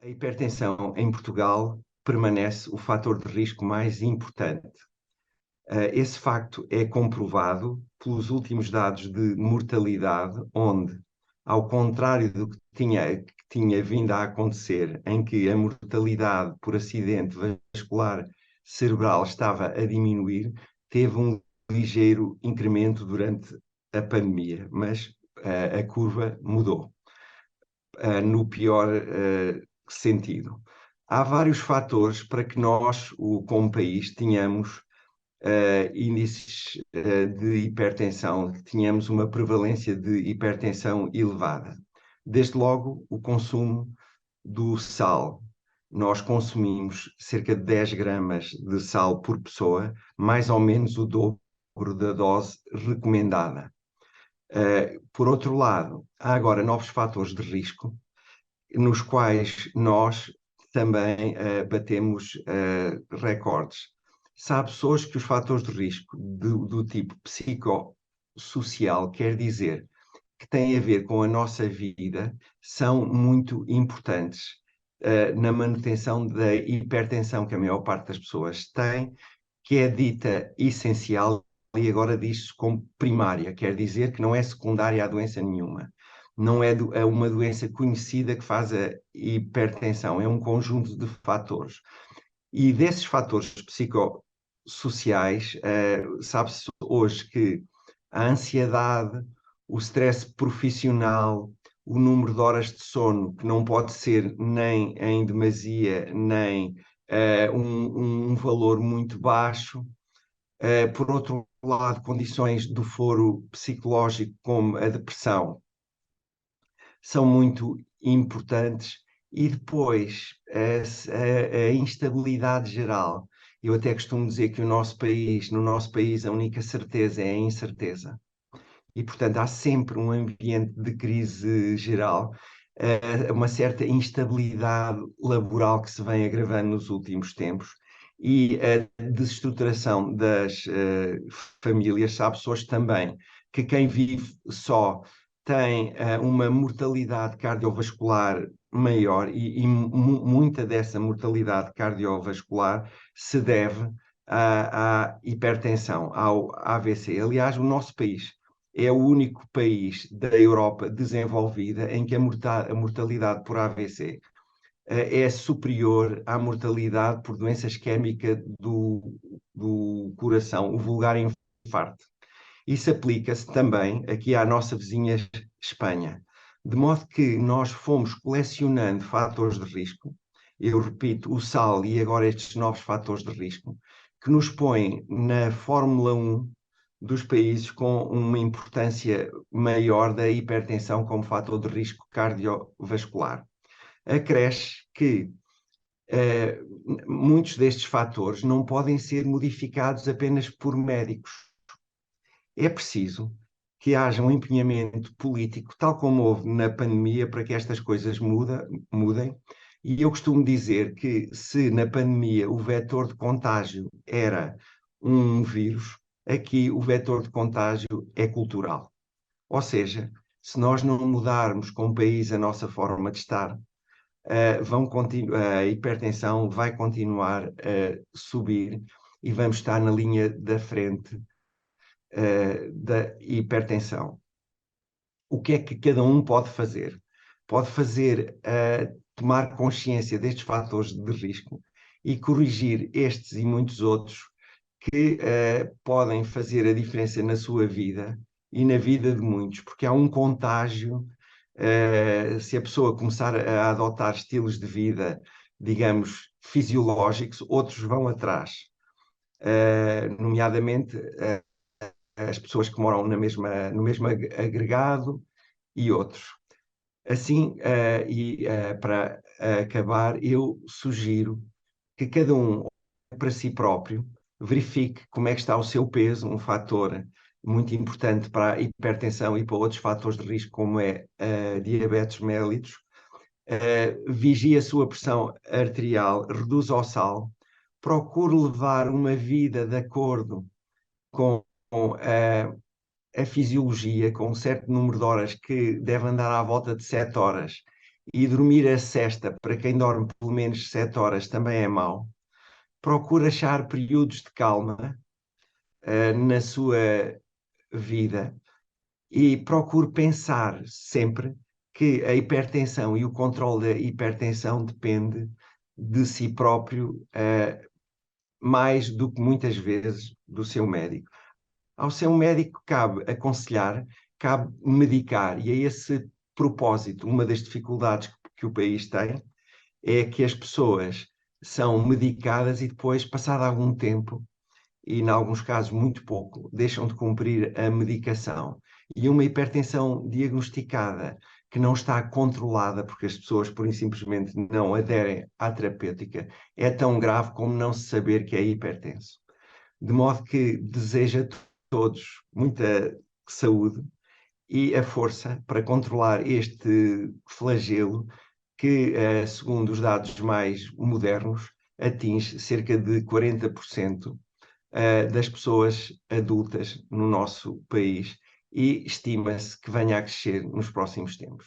A hipertensão em Portugal permanece o fator de risco mais importante. Esse facto é comprovado pelos últimos dados de mortalidade, onde, ao contrário do que tinha vindo a acontecer, em que a mortalidade por acidente vascular cerebral estava a diminuir, teve um ligeiro incremento durante a pandemia, mas a curva mudou no pior sentido. Há vários fatores para que nós, como país, tenhamos índices de hipertensão, que tenhamos uma prevalência de hipertensão elevada. Desde logo, o consumo do sal. Nós consumimos cerca de 10 gramas de sal por pessoa, mais ou menos o dobro da dose recomendada. Por outro lado, há agora novos fatores de risco, nos quais nós também batemos recordes. Sabe, pessoas que os fatores de risco do tipo psicossocial, quer dizer, que têm a ver com a nossa vida, são muito importantes na manutenção da hipertensão que a maior parte das pessoas tem, que é dita essencial e agora diz-se como primária, quer dizer que não é secundária a doença nenhuma. Não é uma doença conhecida que faz a hipertensão, é um conjunto de fatores. E desses fatores psicossociais, sabe-se hoje que a ansiedade, o stress profissional, o número de horas de sono, que não pode ser nem em demasia, nem um valor muito baixo. Por outro lado, condições do foro psicológico, como a depressão, são muito importantes. E depois, a instabilidade geral. Eu até costumo dizer que no nosso país, a única certeza é a incerteza. E, portanto, há sempre um ambiente de crise geral, uma certa instabilidade laboral que se vem agravando nos últimos tempos e a desestruturação das famílias. Sabe, pessoas também que quem vive só tem uma mortalidade cardiovascular maior e muita dessa mortalidade cardiovascular se deve à hipertensão, ao AVC. Aliás, o nosso país é o único país da Europa desenvolvida em que a mortalidade por AVC é superior à mortalidade por doença isquémica do coração, o vulgar infarto. Isso aplica-se também aqui à nossa vizinha Espanha. De modo que nós fomos colecionando fatores de risco, eu repito, o sal e agora estes novos fatores de risco, que nos põem na Fórmula 1 dos países com uma importância maior da hipertensão como fator de risco cardiovascular. Acresce que muitos destes fatores não podem ser modificados apenas por médicos. É preciso que haja um empenhamento político, tal como houve na pandemia, para que estas coisas mudem. E eu costumo dizer que se na pandemia o vetor de contágio era um vírus, aqui o vetor de contágio é cultural. Ou seja, se nós não mudarmos como país a nossa forma de estar, a hipertensão vai continuar a subir e vamos estar na linha da frente da hipertensão. O que é que cada um pode fazer? Pode fazer tomar consciência destes fatores de risco e corrigir estes e muitos outros que podem fazer a diferença na sua vida e na vida de muitos, porque há um contágio. Se a pessoa começar a adotar estilos de vida, digamos, fisiológicos, outros vão atrás, nomeadamente as pessoas que moram no mesmo agregado e outros. Assim, para acabar, eu sugiro que cada um, para si próprio, verifique como é que está o seu peso, um fator muito importante para a hipertensão e para outros fatores de risco, como é a diabetes mellitus. Vigie a sua pressão arterial, reduza o sal, procure levar uma vida de acordo com a fisiologia, com um certo número de horas que deve andar à volta de 7 horas, e dormir a sesta, para quem dorme pelo menos 7 horas, também é mau. Procure achar períodos de calma na sua vida e procure pensar sempre que a hipertensão e o controle da hipertensão depende de si próprio, mais do que muitas vezes do seu médico. Ao seu médico cabe aconselhar, cabe medicar, e a esse propósito, uma das dificuldades que o país tem é que as pessoas são medicadas e depois, passado algum tempo, e em alguns casos muito pouco, deixam de cumprir a medicação. E uma hipertensão diagnosticada que não está controlada, porque as pessoas por simplesmente não aderem à terapêutica, é tão grave como não se saber que é hipertenso. De modo que desejo a todos muita saúde e a força para controlar este flagelo que, segundo os dados mais modernos, atinge cerca de 40% das pessoas adultas no nosso país e estima-se que venha a crescer nos próximos tempos.